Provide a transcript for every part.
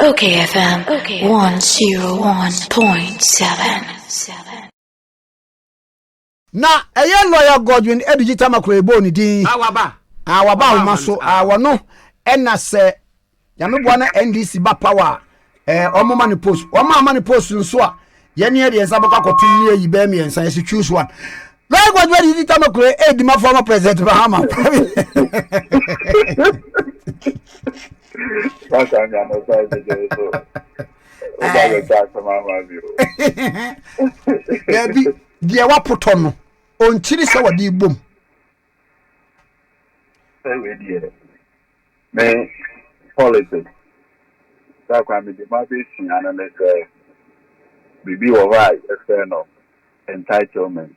OKFM 101.7. Na lawyer Godwin Edgy Tamakloe boni din awaba maso awono ena se yameboa NDC ba power omoma ne post omama ne post nso a ye ne de nsa bokwa kotu yi ba mi nsa ye choose one lawyer Godwin Edgy Tamakloe edima former president Bahama dia wapoto no onchiri se wadi bom we die me politics that can be the mabation and bibi over no entitlement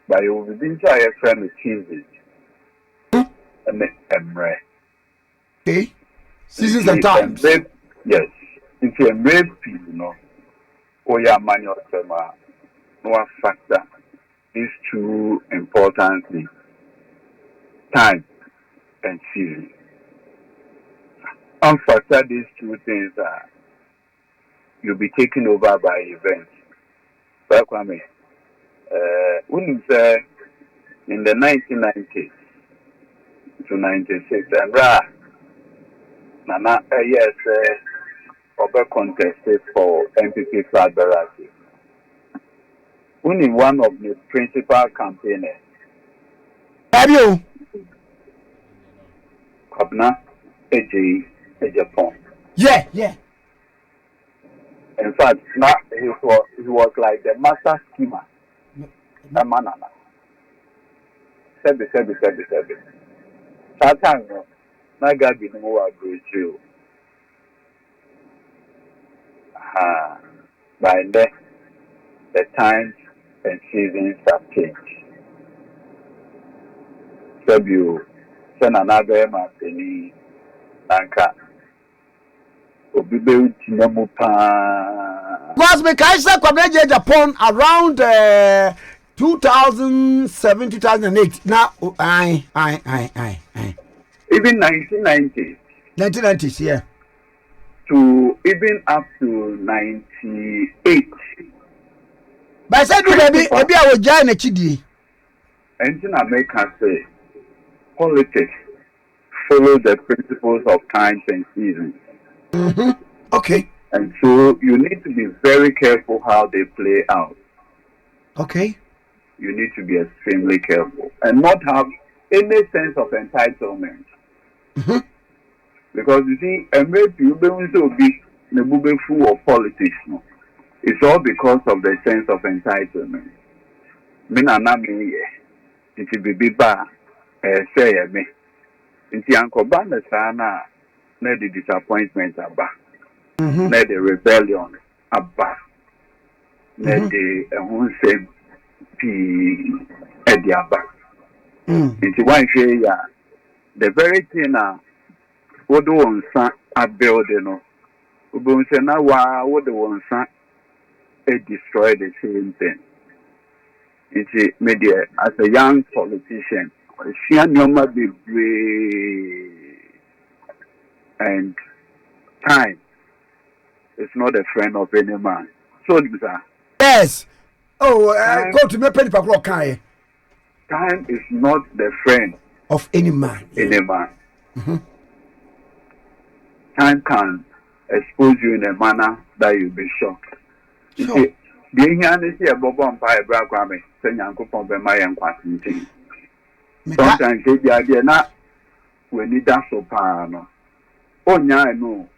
but you will be inside a friend with cheeses and emre okay seasons and times yes if you embrace people no oya manual tema no factor these two important things time and season. Unfactor these two things you'll be taken over by events. But when you say in the 1990s to 96, and Nana yes, Oba contested for MPP flag bearers. Only one of the principal campaigners. Have you? Kabna Ejapon. Yeah. In fact, now he was like the master schemer. The manana. Sebi. That time, na gabi no more agree. By then, the times and seasons have changed. Sebi send another man any anka obibe tinamu pa because me kaisa kwabeje Japan around 2007 2008 now I even 1990s yeah to even up to 98 but I said baby I will join a chidi and in America say politics follow the principles of times and seasons. Okay. And so you need to be very careful how they play out. Okay. You need to be extremely careful and not have any sense of entitlement. Because you see, you don't be the fool of politics. No? It's all because of the sense of entitlement. It will be bad. Say me. Inti ankoba na sana na the disappointment aba. Na the rebellion aba. Na the hunse pi edi aba. Inti wan hwe ya the very thing wodo wonsa abuild no. Obo nse na wa wodo wonsa destroy the same thing. Inti media as a young politician and time is not a friend of any man. So, yes. Oh, go to me penny for time is not the friend of any man. Time can expose you in a manner that you'll be shocked. Sure. The English is a bobo and pie bragame, saying Uncle Pombe and Quatin. Sometimes they be idea not we need that so no. Oh yeah, I know.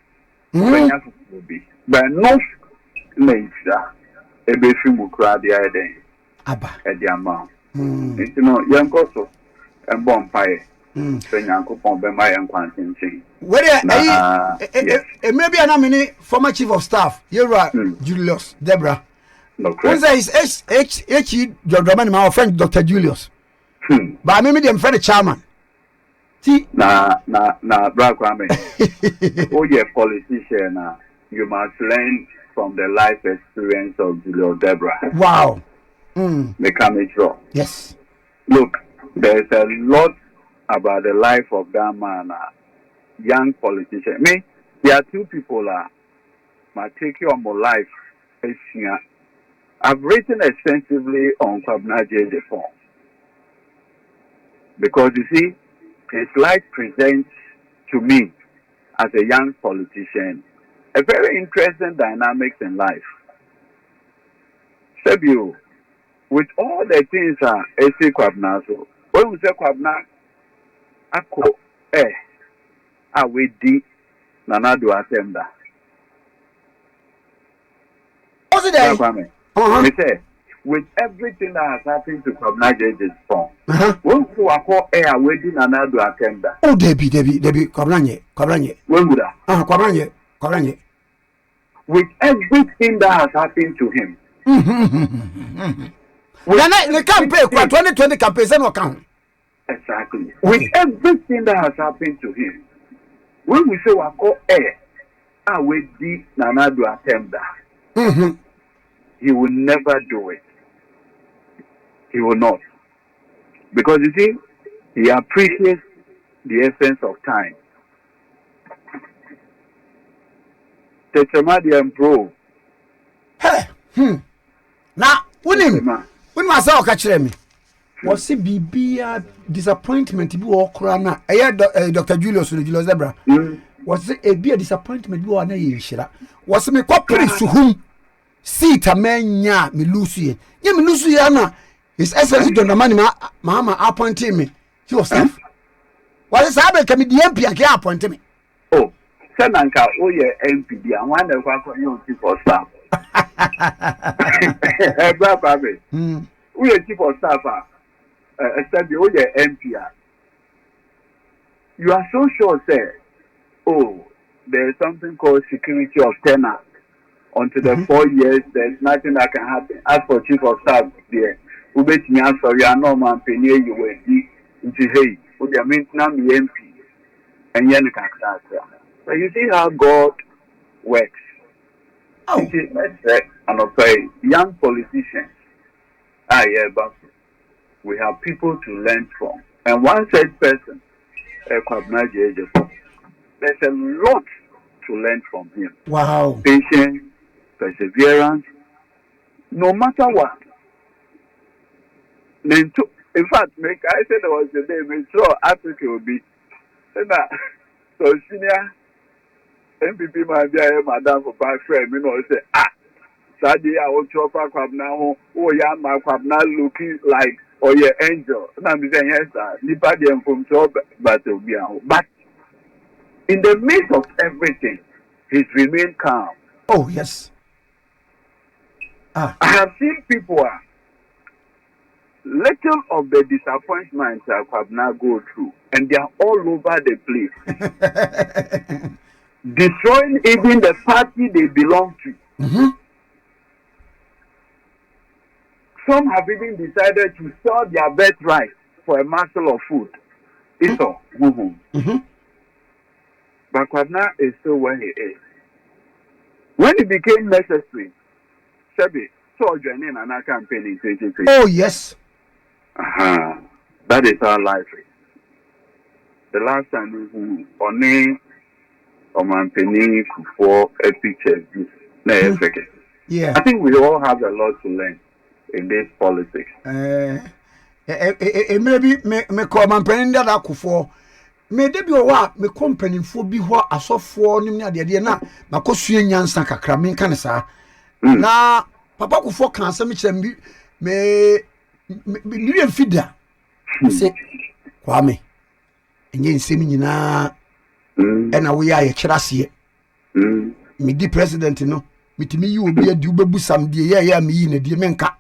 But no nature a baby will cry the idea. Abba At the amount. You know, young Cosso and bonfire. Saying Uncle Pombe and Quantin. Maybe a nominee former chief of staff. You're right, Julius Deborah. No, who's your my friend Dr. Julius. But I mean, them friend chairman. See, na black woman. Oh, yeah, politician. You must learn from the life experience of Julius Deborah. Wow. Become it wrong. Yes. Look, there's a lot about the life of that man, young politician. Me, There are two people my take on my life. I've written extensively on Kwabena JJ form because you see, his life presents to me as a young politician a very interesting dynamics in life. Sebio, with all the things say Kwabena, so when we say Kwabena, ako we di nanado atemda. What's it there? We say with everything that has happened to Kwabena JJ's form, when we call we di nanado atemda. Oh, Debbie, Kwabena. When would that? Kwabena. With everything that has happened to him. The campaign, 2020 campaign, no count. Exactly. With everything that has happened to him, when we say we call we di nanado atemda, he will never do it. He will not. Because you see, he appreciates the essence of time. Tetemadi and Pro. Hey, now, when myself catch me, was it be disappointment to be all crana? Dr. Julius Zebra. Was it a disappointment? You are not was me corporate to whom seat a man ya me Lucy. Ya me Luciana. His essence to the money, Mama appointed me. He was safe. What is happening? Can be the MP and can't appoint me. Oh, Senanka, oh, yeah, MP, and one of you for staff. We are chief of staff, except the oh, yeah, MP. You are so sure, sir. Oh, there is something called security of tenure. Until the 4 years, there's nothing that can happen. As for chief of staff, there. We bet me answer you are no man penny you will be into hey, with your maintenance MP and Yanika. So you see how God works. Oh, let's say, and okay, young politicians. But we have people to learn from. And one such person, Kwabena JJ, there's a lot to learn from him. wow. Patience, perseverance, no matter what. In fact, I said there was a day, we saw Africa will be. So senior MPP might be a madam for my friend, say, Sadie, I will chop a Kwabena, oh, yeah, my Kwabena looking like, oh, yeah, angel. And I'm saying, yes, sir, Nipadi from job, but in the midst of everything, he's remained calm. Oh, yes. I have seen people, little of the disappointments that Kwabena go through, and they are all over the place. Destroying even the party they belong to. Some have even decided to sell their birthright for a morsel of food. It's all. But Kwabena is still where he is. When it became necessary, Sebi saw joining another campaign in 2023. Oh, yes. That is our life. The last time we only Omanpeni for a picture. Yeah. I think we all have a lot to learn in this politics. Maybe me call Omanpeni that for me debi owa me company fo bi ho asofo nim ne ade na makosue nyansa kakra me kan sa na papa kufo kan asem kire me ni fida se kwame enye nsem nyina ena wo ya ye kirase me di president no mitimi yi obi adi ubebu sam die ye me yi na die menka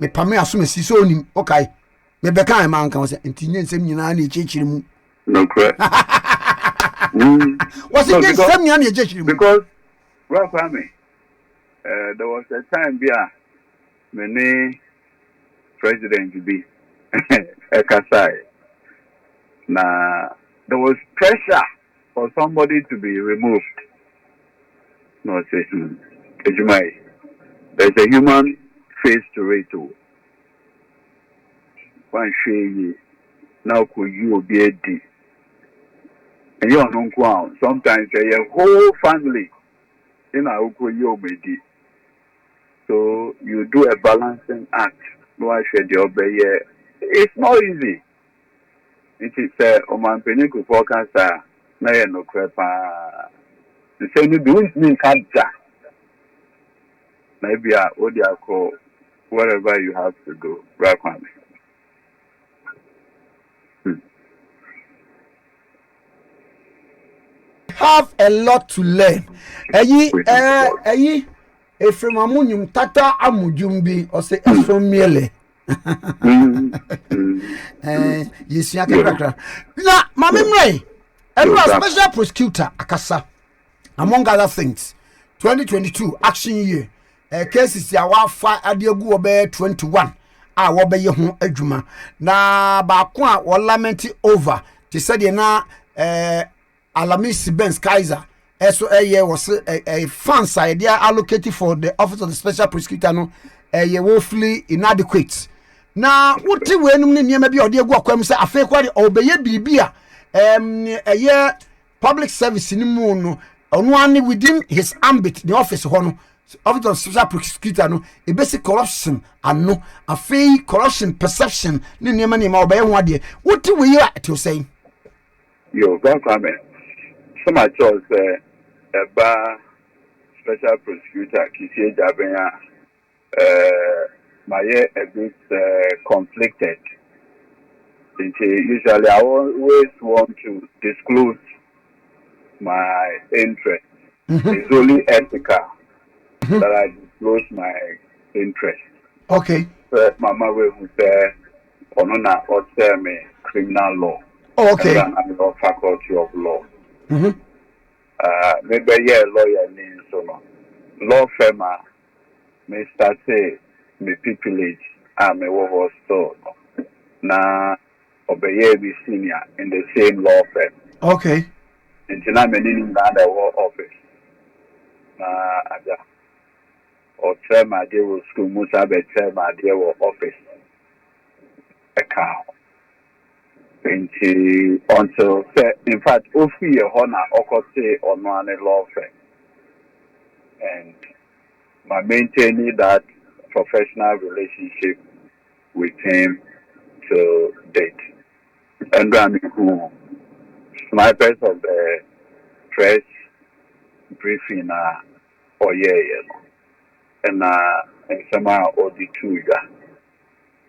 me pame aso me siso onim okay me beka e man kan se ntinye nsem nyina na echechiri mu no correct was it nsem nyina na echechiri mu because right Kwame there was a time bia many president to be Ekasai. Now there was pressure for somebody to be removed. No, say, there's a human face to it too. One shay now could you be a D. And you know, sometimes a whole family in a medi. So you do a balancing act. No, I said the obey. It's not easy. It is a man penny could focus. Na no crepa. The same you do mean can't. Maybe I would call wherever you have to go. Right, have a lot to learn. Eyi efrem amunyum tata amujumbi or say efrem miele. Yesua kakra. Na mama mrei. Every special prosecutor akasa among other things. 2022 action year. Cases ya wa fa adiegu obe 21 a wo be ye ho adwuma. Na ba ko a wo lament over. Ti said na Alamis Benz Kaiser so was a fund side they are allocated for the office of the special prosecutor no woefully inadequate. Now what we enum ne niam bi ode egu akwam say afei kwa de obeye bibia public service ni mu no ono ani within his ambit the office ho no office of special prosecutor no e basic corruption ano afei corruption perception ne niam ne ma obeye ho ade what we you at you saying yo go comment. So my choice a bar special prosecutor Kisi Jabenya my a bit conflicted. Usually I always want to disclose my interest. It's only ethical that I disclose my interest. Okay. Mama will say Onona or tell me criminal law. Oh, okay. And I'm the faculty of law. Maybe lawyer means so no. Law firm may start say me pupillage me wo store na obey be senior in the same law firm. Okay. Until I'm in the office. Na aja. Or term I deal with school musa be term I deal with office. Account. Until in fact, Ofi Hona Okote on one law firm, and my maintaining that professional relationship with him to date. And I'm who snipers of the press briefing or and somehow or the two.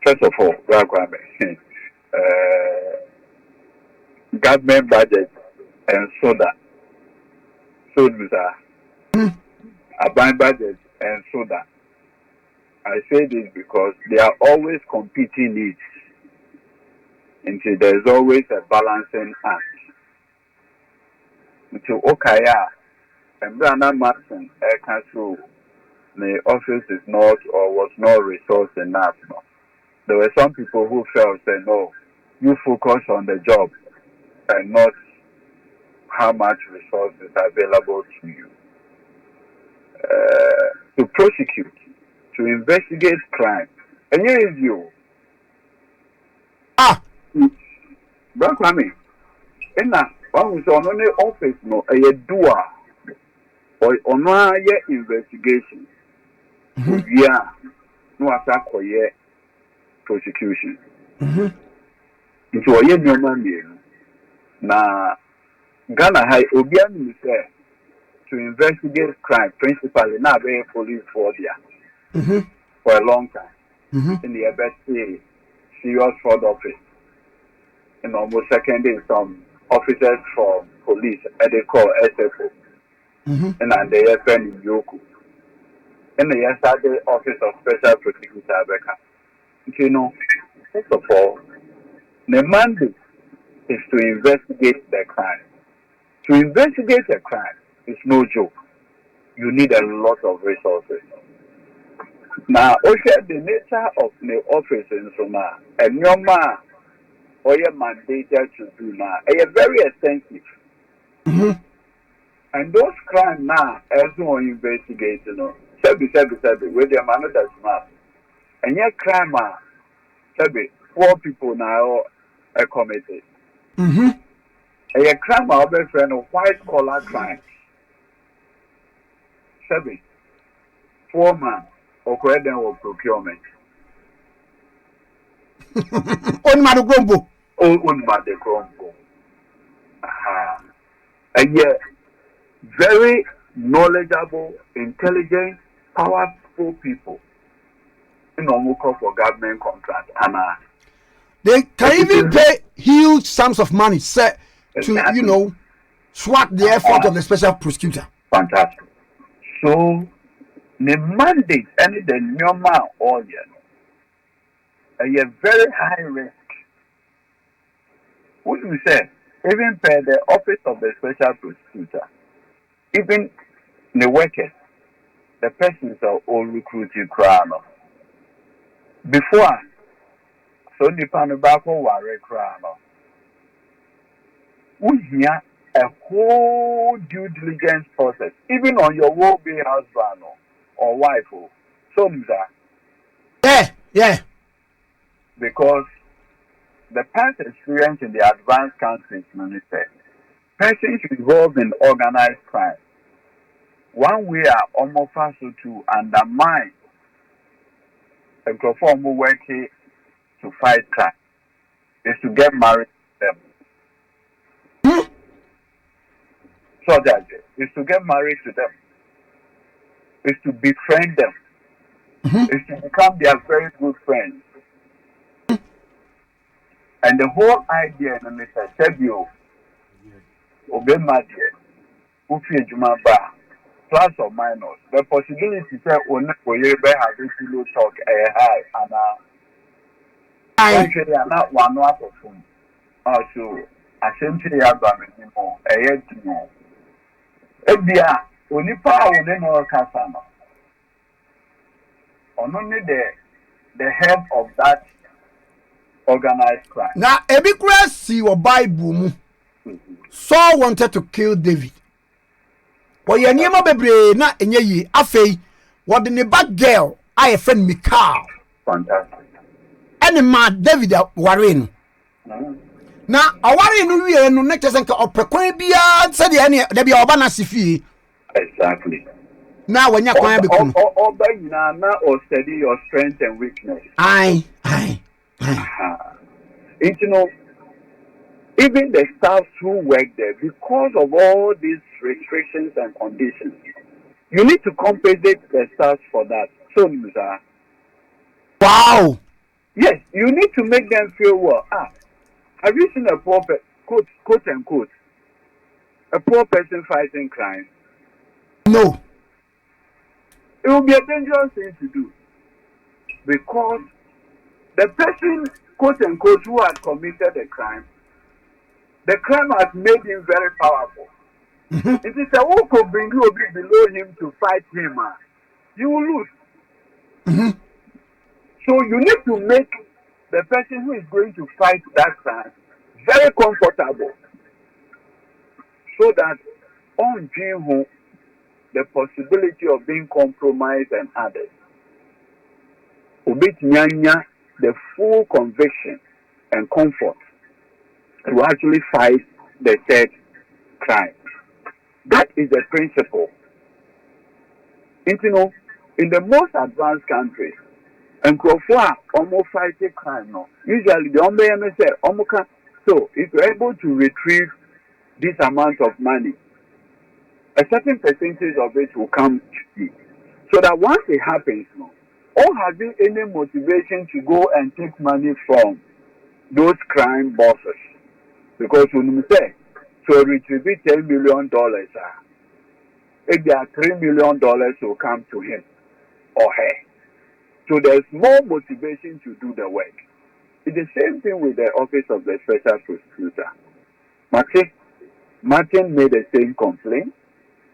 First of all, government budget and soda. A buying budget and soda. I say this because they are always competing needs. Until there's always a balancing act. Until Okaya and Brandon Matson Air Council, the office is not or was not resource enough. No. There were some people who felt say no, you focus on the job and not how much resources are available to you. To prosecute, to investigate crime. And here is you. But I mean, in that one was on the office, no, a doer or on a investigation. Yeah, no attack or prosecution. Into a year, no man. Now, Ghana High Obian said to investigate crime, principally now being police for there for a long time. In the best serious fraud office. And almost second day, some officers from police, and they call SFO. And they are friend in Yoku. And the yesterday office of special prosecutor Becca. You know, first of all, the mandate is to investigate the crime. To investigate a crime is no joke. You need a lot of resources. Now, also the nature of the office in Soma, and your man, or your mandated to do now, are very extensive. And those crimes now, as no investigate, you know, with your man that's smart. And your crime, 4 people now are committed. A crime our best friend of white collar crime. 7. Foreman or credit or procurement. On Madugombo. Oh, on Madugombo. Aha. And yet, very knowledgeable, intelligent, powerful people in normal call for government contract. They can even pay huge sums of money, sir, to swat the effort of the special prosecutor. Fantastic. So the mandate and the normal audience a very high risk. What we say, even per the office of the special prosecutor, even the workers, the persons are all recruited crown. Before, so the panobacco were crown. We hear a whole due diligence process, even on your will-be husband or wife. Some that. Yeah. Because the past experience in the advanced countries, minister, persons involved in organized crime, one way are almost to undermine the perform working to fight crime is to get married to them. So that is to get married to them, is to befriend them, is to become their very good friends. And the whole idea, Mr. Sebio, Obemadia, Ufi Jumaba, plus or minus, the possibility that one for you have to talk a high and actually not one out of whom. Also, I simply have anymore, a yet to know. Ebia, only power within our customer. Only the head of that organized crime. Now, Ebikura see your Bible. Saul wanted to kill David. Well, your name bebre na enye afei. What the bad girl? I a friend Mikal. Fantastic. Any man David Warren. Now, a Warren no no next sense of prekwan bia said the be obana sifi. Exactly. Now when you kwan be kun. Oba ina na or study your strength and weakness. Aye. Even the staff who work there, because of all these restrictions and conditions, you need to compensate the staff for that. So, wow. Yes, you need to make them feel well. Have you seen a poor quote unquote, a poor person fighting crime? No. It will be a dangerous thing to do because the person, quote unquote, who had committed the crime has made him very powerful. It is a who could bring you below him to fight him. You will lose. So you need to make the person who is going to fight that crime very comfortable so that on him the possibility of being compromised and others. The full conviction and comfort to actually fight the said crime. That is the principle. And in the most advanced countries, and almost fighting crime now. Usually the say, so if you're able to retrieve this amount of money, a certain percentage of it will come to you. So that once it happens, or having any motivation to go and take money from those crime bosses. Because when you say, to retrieve $10 million, if there are $3 million will come to him or her. So there's more motivation to do the work. It's the same thing with the office of the special prosecutor. Martin made the same complaint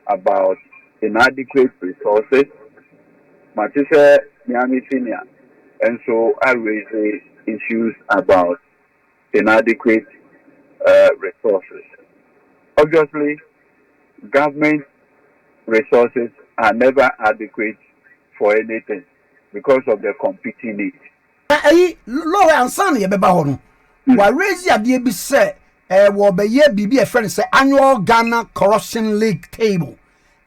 about inadequate resources. Martin said, and so I raised issues about inadequate resources. Obviously, government resources are never adequate for anything because of the competing needs. Lower and son, you be bahono. Why raise your dear be said will be a friend say annual Ghana Corruption League table.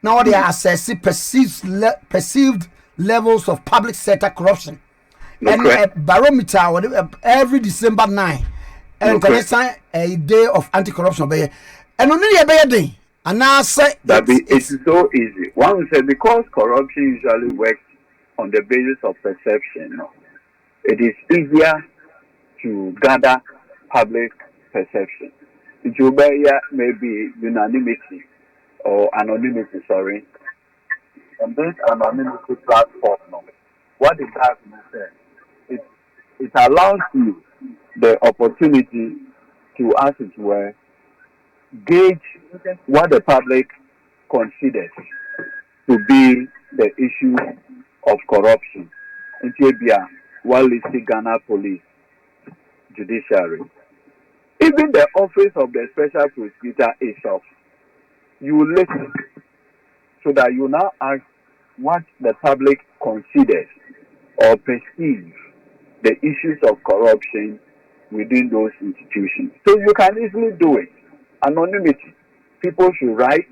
Now they are assessing perceived levels of public sector corruption. And a barometer every December 9. And a day of anti-corruption. And only a day. And now say that it's so easy. One will say because corruption usually works on the basis of perception, it is easier to gather public perception. It will be maybe unanimity or anonymity, sorry. And this anonymity platform, what it does is it allows you the opportunity to, as it were, gauge what the public considers to be the issue of corruption in Ethiopia, while listing Ghana police, judiciary. Even the office of the special prosecutor itself, you listen so that you now ask what the public considers or perceives the issues of corruption within those institutions. So you can easily do it. Anonymity. People should write.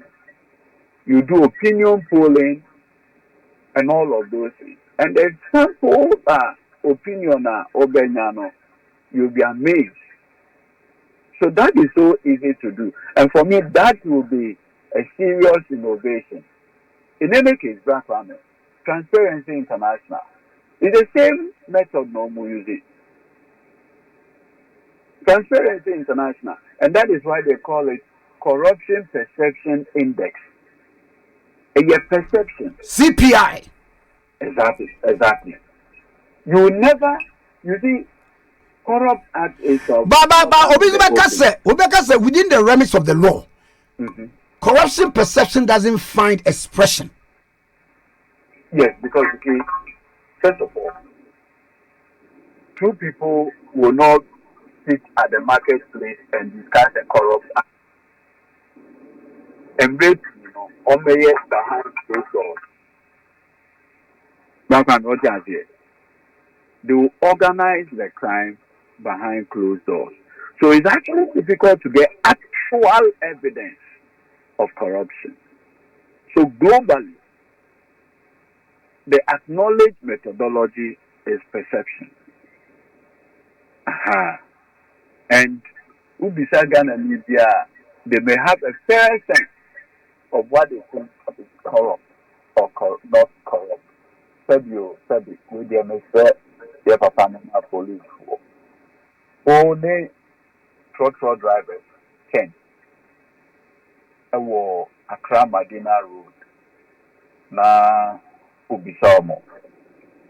You do opinion polling and all of those things. And the sample opinion obenyano, you'll be amazed. So that is so easy to do. And for me, that will be a serious innovation. In any case, Black Family, Transparency International is the same method we use it. Transparency International, and that is why they call it Corruption Perception Index. A perception. CPI. Exactly. You see, corrupt act itself. But Obeka said within the remits of the law, corruption perception doesn't find expression. Yes, because first of all, two people will not sit at the marketplace and discuss a corrupt act. And wait, behind closed doors. They will organize the crime behind closed doors. So it's actually difficult to get actual evidence of corruption. So globally, the acknowledged methodology is perception. And Ubisa Ghana media, they may have a fair sense of what they think is corrupt or not corrupt. Sabi, with their Mr. Their Papa police. Only truck drivers 10. Accra Madina Road. Na Ubisamo.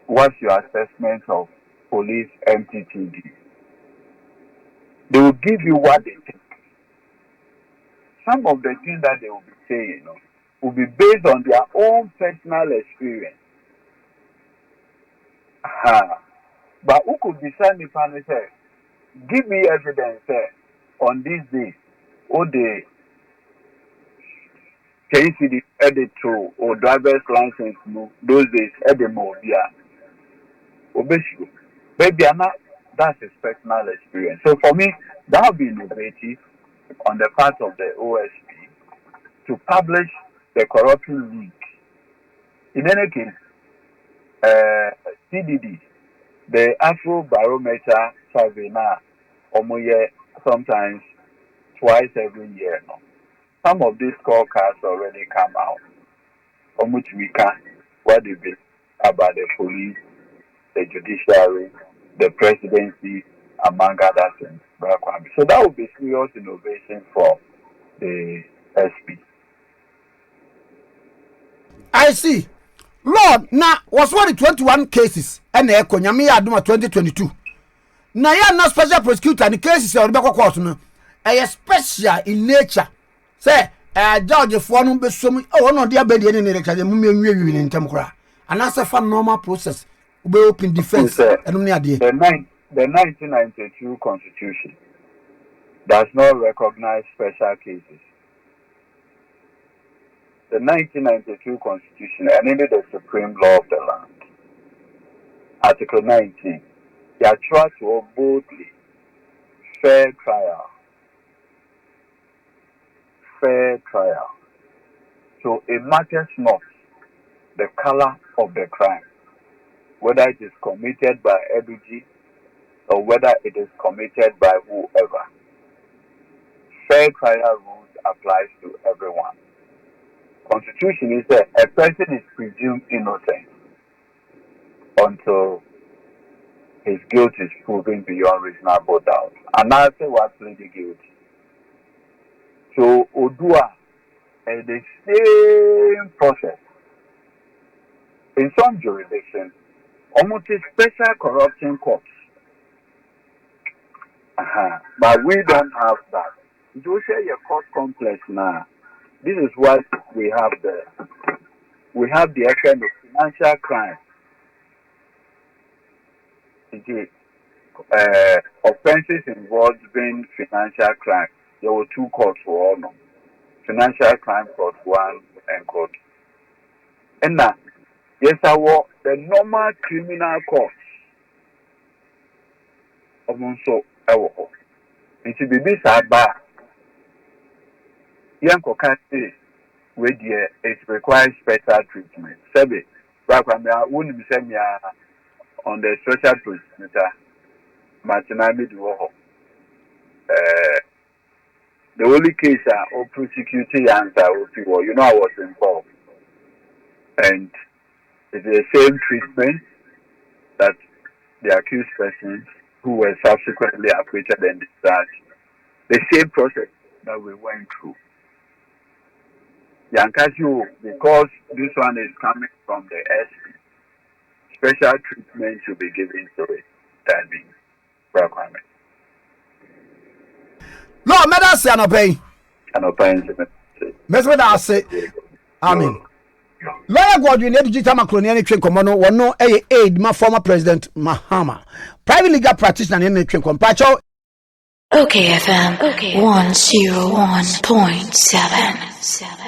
What's your assessment of police MTTD? They will give you what they think. Some of the things that they will be saying, will be based on their own personal experience. But who could be sending and say, give me evidence on this day, or the can you see the edit to or driver's license those days Maybe that's his personal experience. So for me, that would be innovative on the part of the OSP to publish the corruption leak. In any case, CDD, the Afro Barometer survey now, sometimes twice every year. Some of these scorecards already come out. How much we can, what they be about the police, the judiciary, the presidency, among other things. So that would be serious innovation for the SP. I see. Lord, now was what the 21 cases and the Konyami Aduma 2022. Now you are not special prosecutor and the cases are the court no. A special in nature. Say judge for no be so no dia be any lecture dem me nwie in temkora. And that's a normal process. We open defense and the 1992 constitution does not recognize special cases. The 1992 constitution ended the supreme law of the land. Article 19. They are trying to boldly fair trial fair trial. So it matters not the color of the crime, whether it is committed by Eduji or whether it is committed by whoever. Fair trial rules applies to everyone. Constitution is that a person is presumed innocent until his guilt is proven beyond reasonable doubt. And I say what pleading guilty. So Odua is the same process. In some jurisdictions, almost a special corruption courts. But we don't have that. You say your court complex now. This is what we have there. We have the effect of financial crime. Offenses involving financial crime. There were 2 courts for all. Financial crime court 1 and court. And now, yes, the normal criminal courts. Also, it should be this bad. Young Kokati, where it requires special treatment. Sebi, wouldn't be sent on the social prosecutor, Martinami Duho. The only case of prosecuting answer was people, I was involved. And it's the same treatment that the accused persons who were subsequently acquitted and discharged. The same process that we went through. Yankashu, because this one is coming from the SP, special treatment should be given to it. That being requirement. No, medasi anopay. Anopay. Mesme da ase. Amen. Lawyer Godwin Eduji Tamakloe any train commando one no aid my former president Mahama. Private legal practitioner any train compacho. OKFM 101.7.